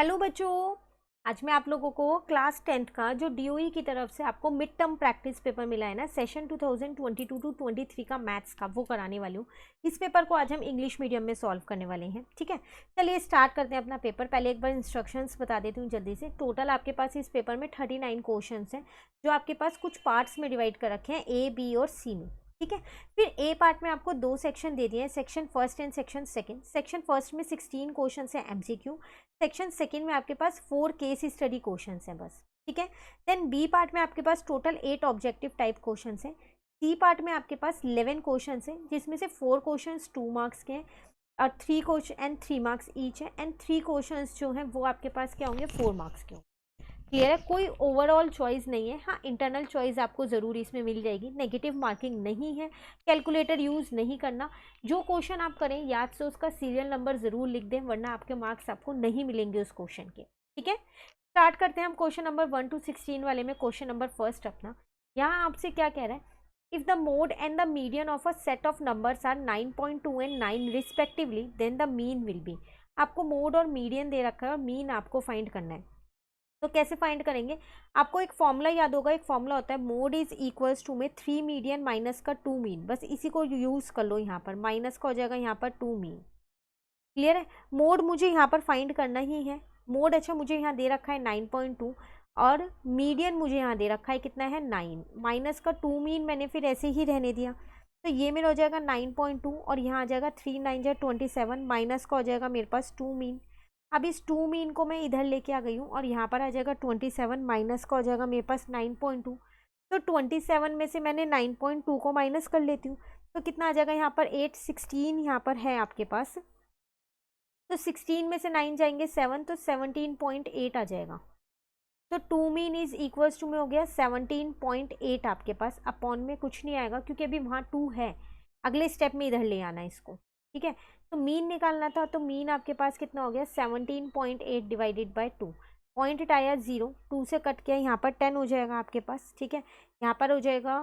Hello बच्चों, आज मैं आप लोगों को क्लास 10th का जो डीओई की तरफ से आपको मिड टर्म प्रैक्टिस पेपर मिला है ना, सेशन 2022 टू 23 का मैथ्स का, वो कराने वाली हूँ। इस पेपर को आज हम इंग्लिश मीडियम में सॉल्व करने वाले हैं। ठीक है, चलिए स्टार्ट करते हैं अपना पेपर। पहले एक बार इंस्ट्रक्शंस बता देती हूँ जल्दी से। टोटल आपके पास इस पेपर में 39 क्वेश्चन हैं, जो आपके पास कुछ पार्ट्स में डिवाइड कर रखे हैं, ए, बी और सी में। ठीक है, फिर ए पार्ट में आपको दो सेक्शन दे दिए हैं, section first and section second. Section first में 16 क्वेश्चन है एमसीक्यू। सेक्शन सेकंड में आपके पास 4 केस स्टडी क्वेश्चंस हैं बस। ठीक है, देन बी पार्ट में आपके पास टोटल 8 ऑब्जेक्टिव टाइप क्वेश्चंस हैं। सी पार्ट में आपके पास 11 क्वेश्चंस हैं, जिसमें से 4 क्वेश्चंस 2 मार्क्स के हैं और 3 क्वेश्चन एंड 3 मार्क्स ईच है, एंड 3 क्वेश्चंस जो हैं वो आपके पास क्या होंगे, 4 मार्क्स के होंगे। क्लियर है, कोई ओवरऑल चॉइस नहीं है। हाँ, इंटरनल चॉइस आपको ज़रूर इसमें मिल जाएगी, नेगेटिव मार्किंग नहीं है, कैलकुलेटर यूज़ नहीं करना। जो क्वेश्चन आप करें याद से उसका सीरियल नंबर ज़रूर लिख दें, वरना आपके मार्क्स आपको नहीं मिलेंगे उस क्वेश्चन के। ठीक है, स्टार्ट करते हैं हम क्वेश्चन नंबर 1 to 16 वाले में। क्वेश्चन नंबर फर्स्ट अपना, यहाँ आपसे क्या कह रहा है, if the mode and the median of a set of numbers are 9.2 and 9 respectively, then the mean will be. आपको मोड और मीडियन दे रखा है और मीन आपको फाइंड करना है। तो कैसे फाइंड करेंगे, आपको एक फॉर्मूला याद होगा। एक फॉर्मूला होता है मोड इज इक्वल्स टू में 3 मीडियन माइनस का 2 मीन। बस इसी को यूज कर लो, यहाँ पर माइनस का हो जाएगा यहाँ पर 2 मीन। क्लियर है, मोड मुझे यहाँ पर फाइंड करना ही है। मोड अच्छा मुझे यहाँ दे रखा है 9.2 और मीडियन मुझे यहाँ दे रखा है कितना है 9, माइनस का 2 मीन मैंने फिर ऐसे ही रहने दिया। तो ये मेरा हो जाएगा 9.2 और यहाँ आ जाएगा 3 9 जा 27, माइनस का हो जाएगा मेरे पास 2 मीन। अब इस 2 मीन को मैं इधर लेके आ गई हूँ और यहाँ पर आ जाएगा 27, माइनस का हो जाएगा मेरे पास 9.2। तो 27 में से मैंने 9.2 को माइनस कर लेती हूँ, तो कितना आ जाएगा यहाँ पर 8, 16 यहाँ पर है आपके पास। तो 16 में से 9 जाएंगे 7, तो 17.8 आ जाएगा। तो 2 मीन इज इक्वल्स टू में हो गया 17.8 आपके पास। अपॉन में कुछ नहीं आएगा क्योंकि अभी वहाँ 2 है, अगले स्टेप में इधर ले आना इसको। ठीक है, तो मीन निकालना था, तो मीन आपके पास कितना हो गया 17.8 डिवाइडेड बाय 2। पॉइंट आया 0, 2 से कट किया, यहाँ पर 10 हो जाएगा आपके पास। ठीक है, यहाँ पर हो जाएगा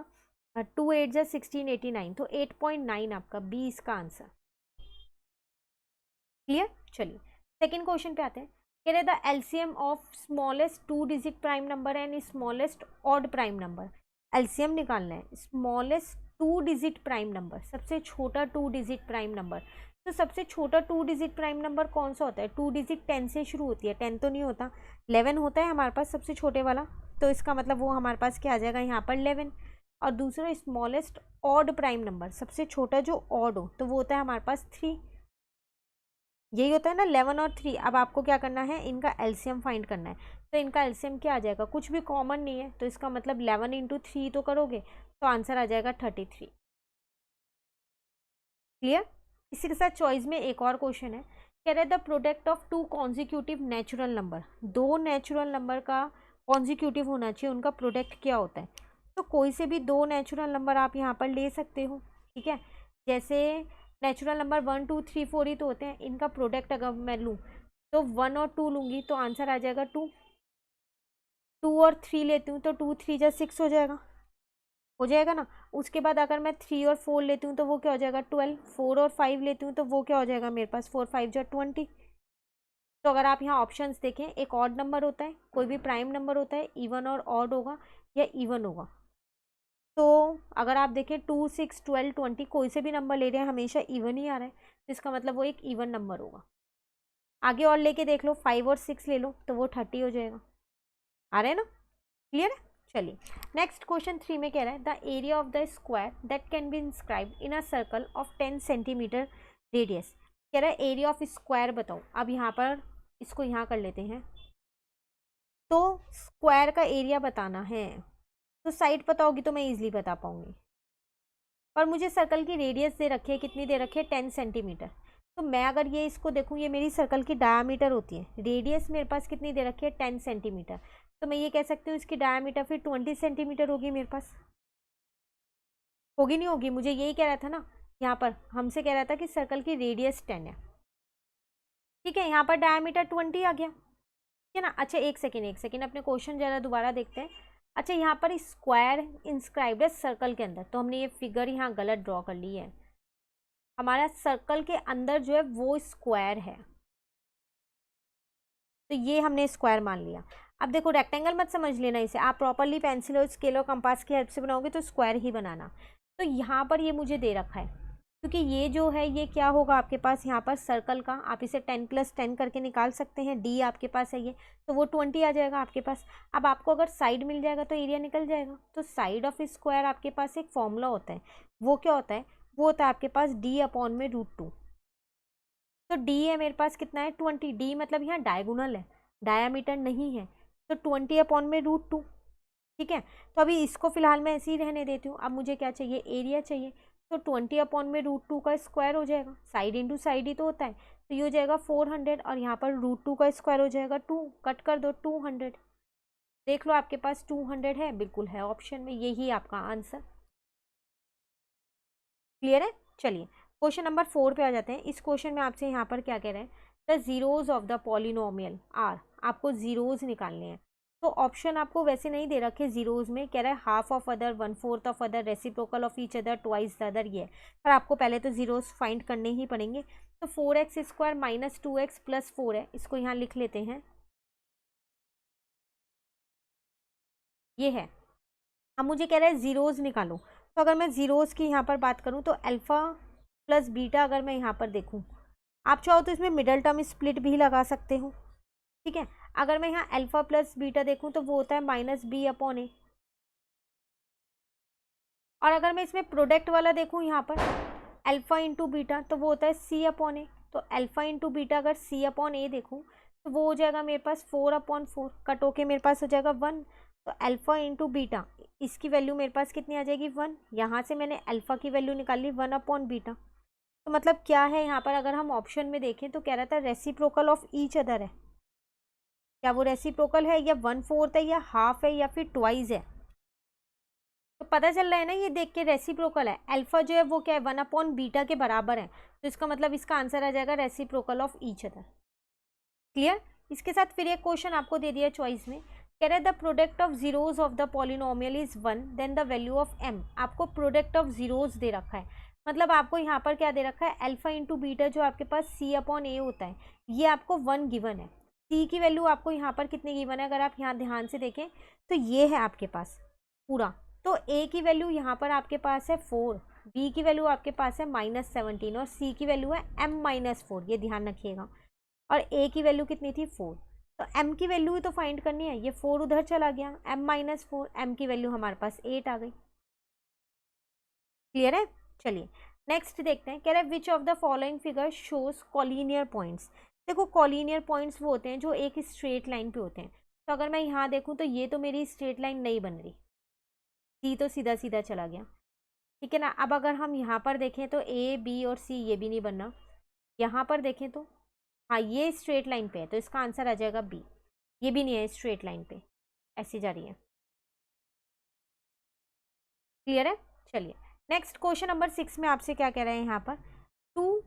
2 8 जा 16 89, तो 8.9 आपका बी इसका आंसर। क्लियर, चलिए सेकेंड क्वेश्चन पे आते हैं। कह रहे the LCM of smallest 2 digit prime number and smallest odd prime number. LCM निकालना है, स्मॉलेस्ट 2 डिजिट प्राइम नंबर, सबसे छोटा 2 डिजिट प्राइम नंबर। तो सबसे छोटा 2 डिजिट प्राइम नंबर कौन सा होता है, 2 डिजिट 10 से शुरू होती है, 10 तो नहीं होता, 11 होता है हमारे पास सबसे छोटे वाला। तो इसका मतलब वो हमारे पास क्या आ जाएगा यहाँ पर 11। और दूसरा स्मॉलेस्ट ऑड प्राइम नंबर, सबसे छोटा जो ऑड हो, तो वो होता है हमारे पास 3। यही होता है ना 11 और 3। अब आपको क्या करना है, इनका एलसीएम फाइंड करना है। तो इनका एलसीएम क्या आ जाएगा, कुछ भी कॉमन नहीं है, तो इसका मतलब 11 इंटू 3 तो करोगे तो आंसर आ जाएगा 33। क्लियर, इसी के साथ चॉइस में एक और क्वेश्चन है। कह रहे the product of 2 consecutive natural number, 2 natural number का कॉन्जिक्यूटिव होना चाहिए, उनका प्रोडक्ट क्या होता है। तो कोई से भी 2 नेचुरल नंबर आप यहाँ पर ले सकते हो। ठीक है, जैसे नेचुरल नंबर 1 2 3 4 ही तो होते हैं, इनका प्रोडक्ट अगर मैं लूँ तो 1 और 2 लूँगी तो आंसर आ जाएगा 2। 2 और 3 लेती हूँ तो 2 3 जा 6 हो जाएगा ना। उसके बाद अगर मैं 3 और 4 लेती हूँ तो वो क्या हो जाएगा 12। 4 और 5 लेती हूँ तो वो क्या हो जाएगा मेरे पास 4 5 जा 20। तो अगर आप यहाँ ऑप्शंस देखें, एक ऑड नंबर होता है, कोई भी प्राइम नंबर होता है, इवन और ऑड होगा या इवन होगा। तो अगर आप देखें 2 6 12 20, कोई से भी नंबर ले रहे हैं हमेशा इवन ही आ रहा है, तो इसका मतलब वो एक इवन नंबर होगा। आगे और लेके देख लो, 5 और 6 ले लो तो वो 30 हो जाएगा। आ रहे हैं ना, क्लियर है। चलिए नेक्स्ट क्वेश्चन 3 में कह रहा है the area of the square that can be inscribe in a circle of 10 centimetre radius. कह रहा है एरिया ऑफ स्क्वायर बताओ। अब यहाँ पर इसको यहाँ कर लेते हैं, तो स्क्वायर का एरिया बताना है, तो साइड पता होगी तो मैं इजीली बता पाऊंगी। और मुझे सर्कल की रेडियस दे रखी है, कितनी दे रखी है 10 सेंटीमीटर। तो मैं अगर ये इसको देखूँ, ये मेरी सर्कल की डायामीटर होती है, रेडियस मेरे पास कितनी दे रखी है 10 सेंटीमीटर। तो मैं ये कह सकती हूँ इसकी डायामीटर फिर 20 सेंटीमीटर होगी मेरे पास। होगी नहीं होगी, मुझे यही कह रहा था ना, यहाँ पर हमसे कह रहा था कि सर्कल की रेडियस 10 है। ठीक है, यहाँ पर डायामीटर 20 आ गया। ठीक है ना। अच्छा एक सेकेंड अपने क्वेश्चन जरा दोबारा देखते हैं। अच्छा यहाँ पर स्क्वायर इंस्क्राइब्ड है सर्कल के अंदर, तो हमने ये फिगर यहाँ गलत ड्रॉ कर ली है। हमारा सर्कल के अंदर जो है वो स्क्वायर है। तो ये हमने स्क्वायर मान लिया। अब देखो रेक्टेंगल मत समझ लेना इसे, आप प्रॉपरली पेंसिल और स्केल और कंपास की हेल्प से बनाओगे तो स्क्वायर ही बनाना। तो यहाँ पर ये मुझे दे रखा है, क्योंकि ये जो है ये क्या होगा आपके पास यहाँ पर सर्कल का, आप इसे 10+10 करके निकाल सकते हैं, डी आपके पास है ये, तो वो 20 आ जाएगा आपके पास। अब आपको अगर साइड मिल जाएगा तो एरिया निकल जाएगा। तो साइड ऑफ स्क्वायर आपके पास एक फॉर्मूला होता है, वो क्या होता है, वो होता है आपके पास d/√2। तो d है मेरे पास कितना है 20, d मतलब यहाँ डायगोनल है, डायामीटर नहीं है, तो 20/√2। ठीक है, तो अभी इसको फिलहाल मैं ऐसे ही रहने देती हूँ। अब मुझे क्या चाहिए, एरिया चाहिए, तो 20/√2 का स्क्वायर हो जाएगा, साइड इंटू साइड ही तो होता है, तो ये हो जाएगा 400 और यहाँ पर √2 का स्क्वायर हो जाएगा 2, कट कर दो 200। देख लो आपके पास 200 है, बिल्कुल है ऑप्शन में, यही आपका आंसर। क्लियर है। चलिए क्वेश्चन नंबर 4 पे आ जाते हैं। इस क्वेश्चन में आपसे यहाँ पर क्या कह रहे हैं, the zeros of the polynomial are, आपको जीरोज निकालने हैं। तो ऑप्शन आपको वैसे नहीं दे रखे जीरोज में, कह रहा है half of other, 1/4 of other, reciprocal of each other, twice the other, ये पर आपको पहले तो जीरोज फाइंड करने ही पड़ेंगे। तो 4x² - 2x + 4 है, इसको यहाँ लिख लेते हैं, ये है। अब मुझे कह रहा है जीरोज निकालो, तो अगर मैं जीरोज की यहाँ पर बात करूँ तो अल्फ़ा प्लस बीटा अगर मैं यहाँ पर देखूँ, आप चाहो तो इसमें मिडल टर्म स्प्लिट भी लगा सकते हो। ठीक है, अगर मैं यहाँ अल्फ़ा प्लस बीटा देखूँ तो वो होता है -b/a, और अगर मैं इसमें प्रोडक्ट वाला देखूँ यहाँ पर अल्फ़ा इंटू बीटा तो वो होता है c/a। तो अल्फ़ा इंटू बीटा अगर c/a देखूँ तो वो हो जाएगा मेरे पास 4/4, कट होके मेरे पास हो जाएगा 1। तो अल्फ़ा इंटू बीटा, इसकी वैल्यू मेरे पास कितनी आ जाएगी 1, यहाँ से मैंने अल्फ़ा की वैल्यू निकाल ली 1/बीटा। तो मतलब क्या है यहाँ पर, अगर हम ऑप्शन में देखें तो कह रहा था रेसिप्रोकल ऑफ ईच अदर है, क्या वो रेसिप्रोकल है, या 1/4 है, या हाफ है, या फिर ट्वाइस है। तो पता चल रहा है ना ये देख के रेसिप्रोकल है, अल्फा जो है वो क्या है 1/बीटा के बराबर है, तो इसका मतलब इसका आंसर आ जाएगा reciprocal of each other. Clear. इसके साथ फिर एक क्वेश्चन आपको दे दिया चॉइस में, कह रहा है the product of zeros of the polynomial is 1, then the value of m। आपको प्रोडक्ट ऑफ जीरोज दे रखा है, मतलब आपको यहाँ पर क्या दे रखा है, अल्फा इंटू बीटा जो आपके पास c/a होता है, ये आपको 1 गिवन है। c की वैल्यू आपको यहाँ पर कितनी गिवन है, अगर आप यहाँ ध्यान से देखें तो ये है आपके पास पूरा। तो a की वैल्यू यहाँ पर आपके पास है 4, b की वैल्यू आपके पास है -17 और c की वैल्यू है m-4, ये ध्यान रखिएगा। और a की वैल्यू कितनी थी 4, तो m की वैल्यू ही तो फाइंड करनी है, ये 4 उधर चला गया, m-4, m की वैल्यू हमारे पास 8 आ गई। क्लियर है। चलिए नेक्स्ट देखते हैं, कह रहे हैं which of the following figure shows collinear points. देखो कॉलीनियर पॉइंट्स वो होते हैं जो एक स्ट्रेट लाइन पे होते हैं, तो अगर मैं यहाँ देखूँ तो ये तो मेरी स्ट्रेट लाइन नहीं बन रही, सी तो सीधा सीधा चला गया। ठीक है ना। अब अगर हम यहाँ पर देखें तो ए बी और सी ये भी नहीं बनना, यहाँ पर देखें तो हाँ ये स्ट्रेट लाइन पे है, तो इसका आंसर आ जाएगा बी, ये भी नहीं है स्ट्रेट लाइन पे, ऐसी जा रही है। क्लियर है। चलिए नेक्स्ट क्वेश्चन नंबर 6 में आपसे क्या कह रहे हैं यहाँ पर, 2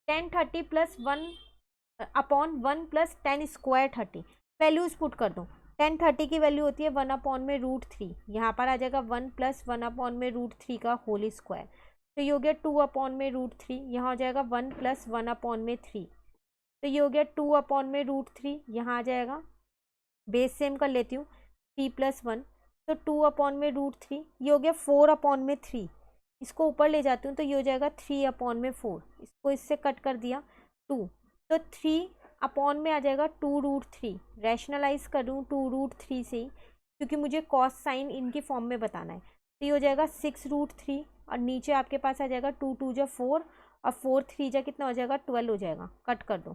10 30 + 1/1 + 10² 30, वैल्यूज पुट कर दो। 10 30 की वैल्यू होती है 1/√3, यहाँ पर आ जाएगा 1 + 1/√3 का होल स्क्वायर, तो ये हो गया 2/√3, यहाँ हो जाएगा 1 + 1/3, तो ये हो गया 2/√3, यहाँ आ जाएगा बेस सेम कर लेती हूँ 3 + 1, तो 2/√3, ये हो गया 4/3, इसको ऊपर ले जाती हूँ तो ये हो जाएगा 3/4, इसको इससे कट कर दिया 2, तो 3 में आ जाएगा 2√3, रैशनलाइज कर दूँ 2√3 से ही, क्योंकि मुझे कॉस साइन इनकी फॉर्म में बताना है, तो ये हो जाएगा 6√3, और नीचे आपके पास आ जाएगा 2 2 जा 4 और 4 3 जा कितना हो जाएगा 12 हो जाएगा, कट कर दो,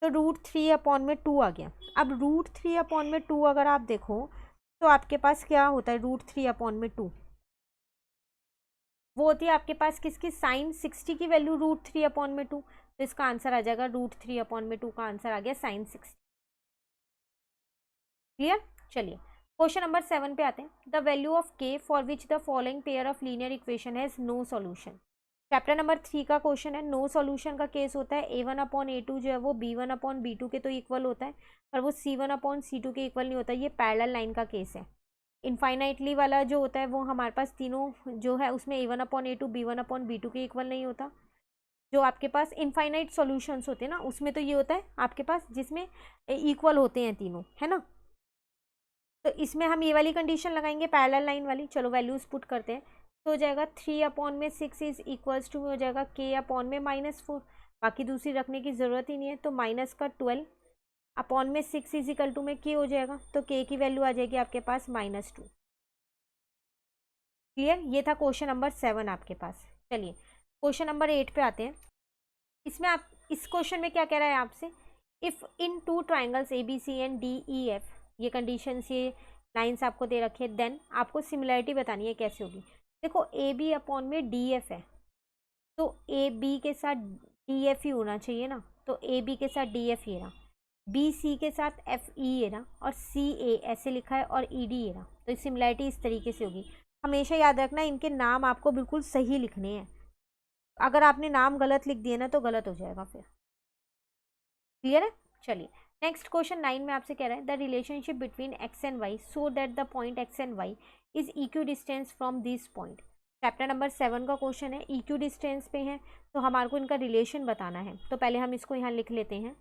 तो √3/2 आ गया। अब √3/2 अगर आप देखो तो आपके पास क्या होता है, √3/2 वो होती है आपके पास किसकी, साइन 60 की वैल्यू √3/2, तो इसका आंसर आ जाएगा √3/2 का आंसर आ गया साइन 60। क्लियर। चलिए क्वेश्चन नंबर 7 पे आते हैं, the value of k for which the following pair of linear equation has no solution. Chapter number 3 का क्वेश्चन है, नो सॉल्यूशन का केस होता है a1/a2 जो है वो b1/b2 के तो इक्वल होता है, पर वो c1/c2 के इक्वल नहीं होता, ये पैरेलल लाइन का केस है। इनफाइनाइटली वाला जो होता है वो हमारे पास तीनों जो है उसमें a1/a2 b1/b2 के इक्वल नहीं होता, जो आपके पास इनफाइनाइट सॉल्यूशंस होते हैं ना, उसमें तो ये होता है आपके पास जिसमें इक्वल होते हैं तीनों, है ना। तो इसमें हम ये वाली कंडीशन लगाएंगे पैरेलल लाइन वाली। चलो वैल्यूज पुट करते हैं। तो हो जाएगा 3/6 इज इक्वल्स टू हो जाएगा k/-4। बाकी दूसरी रखने की ज़रूरत ही नहीं है। तो -12/6 इज इक्वल टू में k हो जाएगा। तो k की वैल्यू आ जाएगी आपके पास -2। क्लियर। ये था क्वेश्चन नंबर 7 आपके पास। चलिए क्वेश्चन नंबर 8 पे आते हैं। इसमें आप इस क्वेश्चन में क्या कह रहा है आपसे, if in 2 triangles ABC and DEF, ये कंडीशंस, ये लाइंस आपको दे रखी है, देन आपको सिमिलरिटी बतानी है कैसे होगी। देखो AB/में DF है, तो AB के साथ DF ही होना चाहिए ना। तो AB के साथ DF ये रहा, BC के साथ FE ये रहा, और CA ऐसे लिखा है और ED ये रहा। तो सिमिलरिटी इस तरीके से होगी। हमेशा याद रखना इनके नाम आपको बिल्कुल सही लिखने हैं। अगर आपने नाम गलत लिख दिए ना तो गलत हो जाएगा फिर। क्लियर है। चलिए नेक्स्ट क्वेश्चन 9 में आपसे कह रहा है the relationship between x and y so that the point x and y is equi distance from this point. Chapter number 7 का क्वेश्चन है, इक्वी डिस्टेंस पे है तो हमारे को इनका रिलेशन बताना है। तो पहले हम इसको यहाँ लिख लेते हैं।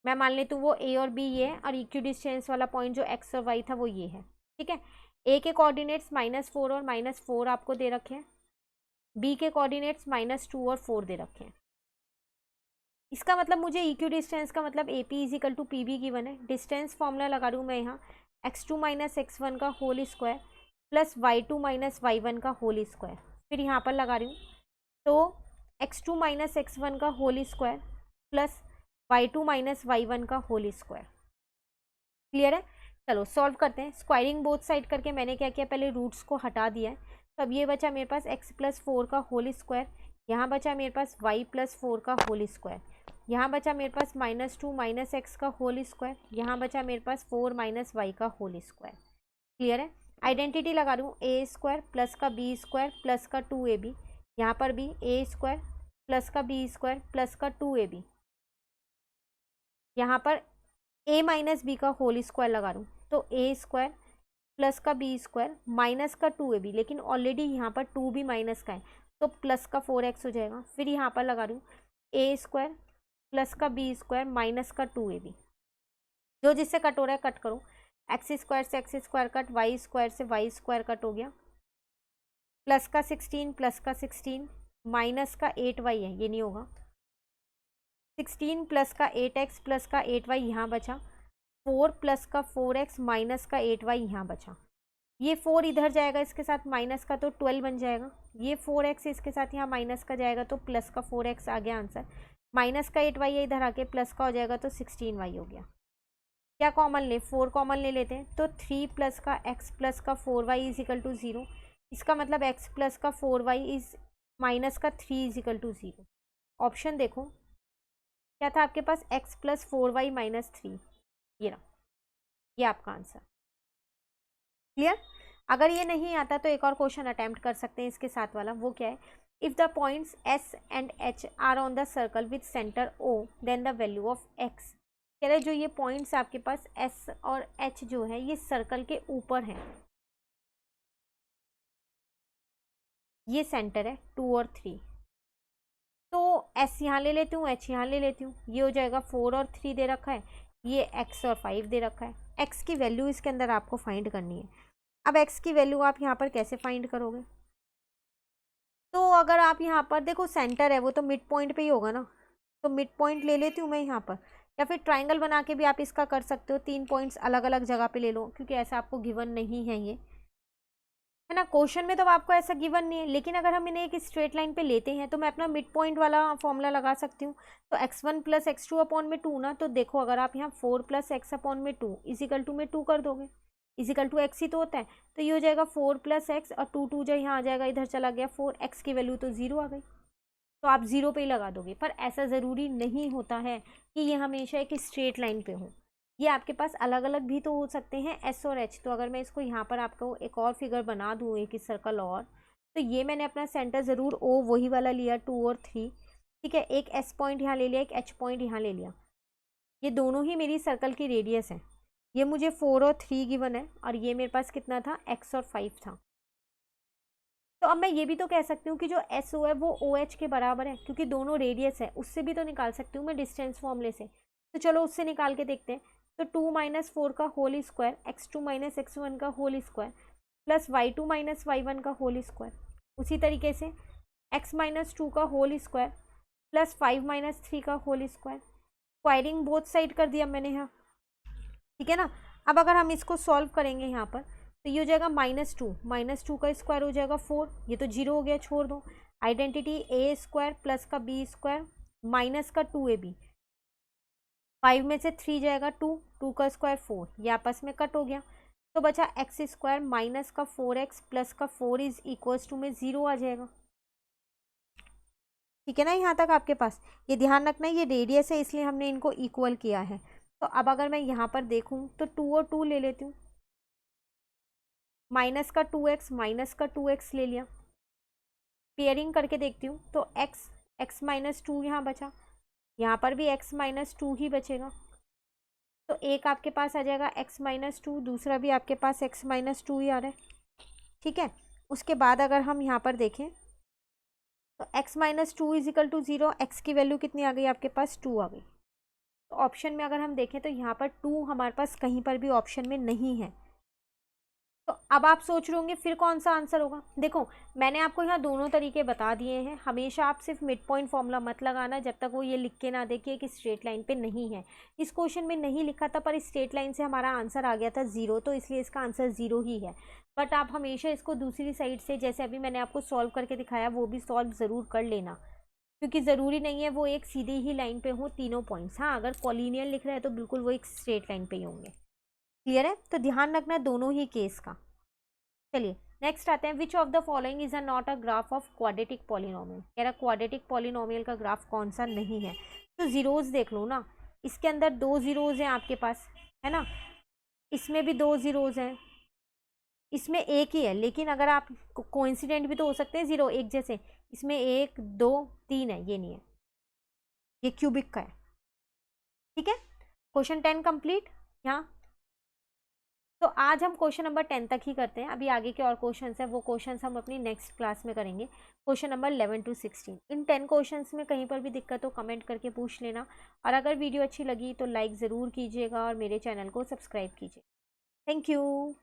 मैं मान लेती हूँ वो a और b ये है, और इक्वी डिस्टेंस वाला पॉइंट जो x और y था वो ये है। ठीक है। a के कोऑर्डिनेट्स -4 और -4 आपको दे रखे हैं, b के कोऑर्डिनेट्स -2 और 4 दे रखे हैं। इसका मतलब मुझे इक्वी डिस्टेंस का मतलब AP is equal to PB given है। डिस्टेंस फॉर्मूला लगा दूँ मैं यहाँ, x2 - x1 का whole square plus y2 - y1 का होल स्क्वायर। फिर यहाँ पर लगा रही हूँ, तो x2 - x1 का whole square plus y2 - y1 का होल स्क्वायर। क्लियर है। चलो सॉल्व करते हैं। स्क्वायरिंग बोथ साइड करके मैंने क्या किया, पहले रूट्स को हटा दिया है। तो अब ये बचा मेरे पास x+4 का होल स्क्वायर, यहाँ बचा मेरे पास y+4 का होल स्क्वायर, यहाँ बचा मेरे पास -2 - x का होल स्क्वायर, यहाँ बचा मेरे पास 4 - y का होल स्क्वायर। क्लियर है। आइडेंटिटी लगा दूँ, a² प्लस का b² प्लस का 2ab, यहाँ पर भी a² प्लस का b² प्लस का 2ab, यहाँ पर a - b का होल स्क्वायर लगा दूँ, तो a² प्लस का b² माइनस का 2ab, लेकिन ऑलरेडी यहाँ पर 2 भी माइनस का है तो प्लस का 4x हो जाएगा। फिर यहाँ पर लगा दूँ a² प्लस का b² माइनस का 2ab, जो जिससे कट हो रहा है कट करो। x² से x² कट, y² से y² कट हो गया, प्लस का 16 माइनस का 8y है, ये नहीं होगा। 16 प्लस का 8x प्लस का 8y यहाँ बचा, 4 प्लस का 4x माइनस का 8y यहाँ बचा। ये 4 इधर जाएगा इसके साथ माइनस का, तो 12 बन जाएगा। ये 4x इसके साथ यहाँ माइनस का जाएगा तो प्लस का 4x आ गया आंसर। माइनस का 8y इधर आके प्लस का हो जाएगा तो 16y हो गया। क्या कॉमन ले, 4 कॉमन ले लेते हैं। तो 3 प्लस का x प्लस का 4y इज इक्वल टू 0। इसका मतलब x प्लस का 4y इज माइनस का 3 इज इक्वल टू 0। ऑप्शन देखो क्या था आपके पास, x प्लस 4y माइनस 3, ये रहा, ये आपका आंसर। क्लियर। अगर ये नहीं आता तो एक और क्वेश्चन अटेम्प्ट कर सकते हैं इसके साथ वाला। वो क्या है, if the points S and H are on the circle with centre O then the value of x। कह रहे जो ये पॉइंट्स आपके पास S और H जो है ये सर्कल के ऊपर हैं, ये सेंटर है 2 और 3, तो S यहाँ ले लेती हूँ, H यहाँ ले लेती हूँ, ये हो जाएगा 4 और 3 दे रखा है, ये x और 5 दे रखा है। x की वैल्यू इसके अंदर आपको फाइंड करनी है। अब x की वैल्यू आप यहाँ पर कैसे फाइंड करोगे, तो अगर आप यहाँ पर देखो सेंटर है वो तो मिड पॉइंट पे ही होगा ना, तो मिड पॉइंट ले लेती हूँ मैं यहाँ पर, या फिर ट्राइंगल बना के भी आप इसका कर सकते हो। 3 पॉइंट्स अलग अलग जगह पे ले लो, क्योंकि ऐसा आपको गिवन नहीं है ये, है ना। क्वेश्चन में तो आपको ऐसा गिवन नहीं है, लेकिन अगर हम इन्हें एक स्ट्रेट लाइन पे लेते हैं तो मैं अपना मिड पॉइंट वाला फॉर्मूला लगा सकती हूँ। तो x1 प्लस x2 अपॉन में 2 ना, तो देखो अगर आप यहाँ 4 प्लस x अपॉन में 2 इजिकल टू में 2 कर दोगे, इजिकल टू x ही तो होता है, तो ये हो जाएगा 4 प्लस x और 2 जो यहाँ आ जाएगा इधर चला गया 4, x की वैल्यू तो 0 आ गई, तो आप 0 पे ही लगा दोगे। पर ऐसा ज़रूरी नहीं होता है कि ये हमेशा एक स्ट्रेट लाइन पे हो, ये आपके पास अलग अलग भी तो हो सकते हैं S और H। तो अगर मैं इसको यहाँ पर आपको एक और फिगर बना दूँ, एक सर्कल और, तो ये मैंने अपना सेंटर ज़रूर O वही वाला लिया 2 और 3, ठीक है। एक S पॉइंट यहाँ ले लिया, एक H पॉइंट यहाँ ले लिया, ये दोनों ही मेरी सर्कल की रेडियस है। ये मुझे 4 और 3 गिवन है, और ये मेरे पास कितना था, x और 5 था। तो अब मैं ये भी तो कह सकती हूँ कि जो एस ओ है वो ओ एच के बराबर है, क्योंकि दोनों रेडियस है, उससे भी तो निकाल सकती हूँ मैं डिस्टेंस फॉर्मूले से। तो चलो उससे निकाल के देखते हैं। तो 2 माइनस 4 का whole square, x2 minus x1 का whole square, plus y2 minus y1 का होल स्क्वायर। उसी तरीके से x माइनस 2 का होल स्क्वायर प्लस 5 माइनस 3 का whole square. Squaring both side कर दिया मैंने यहाँ, ठीक है ना। अब अगर हम इसको सॉल्व करेंगे यहाँ पर, तो ये हो जाएगा माइनस टू का स्क्वायर हो जाएगा 4, ये तो 0 हो गया, छोड़ दो। आइडेंटिटी ए स्क्वायर प्लस का बी स्क्वायर माइनस का 2ab, 5 में से 3 जाएगा 2, 2 का स्क्वायर 4, ये आपस में कट हो गया। तो बचा एक्स स्क्वायर माइनस का 4x प्लस का 4 इज इक्वल्स टू में 0 आ जाएगा। ठीक है ना, यहाँ तक आपके पास। ये ध्यान रखना ये रेडियस है, इसलिए हमने इनको इक्वल किया है। तो अब अगर मैं यहाँ पर देखूँ तो 2 और 2 ले लेती हूँ, माइनस का 2x माइनस का 2x ले लिया। पेयरिंग करके देखती हूँ तो x माइनस 2 यहाँ बचा, यहाँ पर भी x माइनस 2 ही बचेगा। तो एक आपके पास आ जाएगा x माइनस 2, दूसरा भी आपके पास x माइनस 2 ही आ रहा है। ठीक है, उसके बाद अगर हम यहाँ पर देखें तो x minus 2 is equal to 0, X की वैल्यू कितनी आ गई आपके पास, 2 आ गई। तो ऑप्शन में अगर हम देखें तो यहाँ पर 2 हमारे पास कहीं पर भी ऑप्शन में नहीं है। तो अब आप सोच रहे होंगे फिर कौन सा आंसर होगा। देखो मैंने आपको यहाँ दोनों तरीके बता दिए हैं। हमेशा आप सिर्फ मिड पॉइंट फॉर्मूला मत लगाना जब तक वो ये लिख के ना दे कि एक स्ट्रेट लाइन पे नहीं है। इस क्वेश्चन में नहीं लिखा था, पर स्ट्रेट लाइन से हमारा आंसर आ गया था 0, तो इसलिए इसका आंसर 0 ही है। बट आप हमेशा इसको दूसरी साइड से, जैसे अभी मैंने आपको सॉल्व करके दिखाया, वो भी सॉल्व ज़रूर कर लेना, क्योंकि ज़रूरी नहीं है वो एक सीधी ही लाइन पे हो तीनों पॉइंट्स। हाँ, अगर कॉलिनियर लिख रहे हैं तो बिल्कुल वो एक स्ट्रेट लाइन पे ही होंगे। क्लियर है, तो ध्यान रखना दोनों ही केस का। चलिए नेक्स्ट आते हैं, which of the following is not a graph of quadratic polynomial. कह रहा क्वाड्रेटिक पॉलिनोमियल का ग्राफ कौन सा नहीं है। तो जीरोज देख लो ना, इसके अंदर 2 जीरोज हैं आपके पास, है ना, इसमें भी 2 जीरोज हैं, इसमें एक ही है। लेकिन अगर आप कोइंसिडेंट भी तो हो सकते हैं जीरो एक जैसे, इसमें 1 2 3 है, ये नहीं है, ये क्यूबिक का है। ठीक है, क्वेश्चन 10 कंप्लीट यहाँ। तो आज हम क्वेश्चन नंबर 10 तक ही करते हैं, अभी आगे के और क्वेश्चंस हैं वो क्वेश्चंस हम अपनी नेक्स्ट क्लास में करेंगे, question number 11 to 16। In 10 questions में कहीं पर भी दिक्कत हो कमेंट करके पूछ लेना, और अगर वीडियो अच्छी लगी तो लाइक ज़रूर कीजिएगा और मेरे चैनल को सब्सक्राइब कीजिए। Thank you.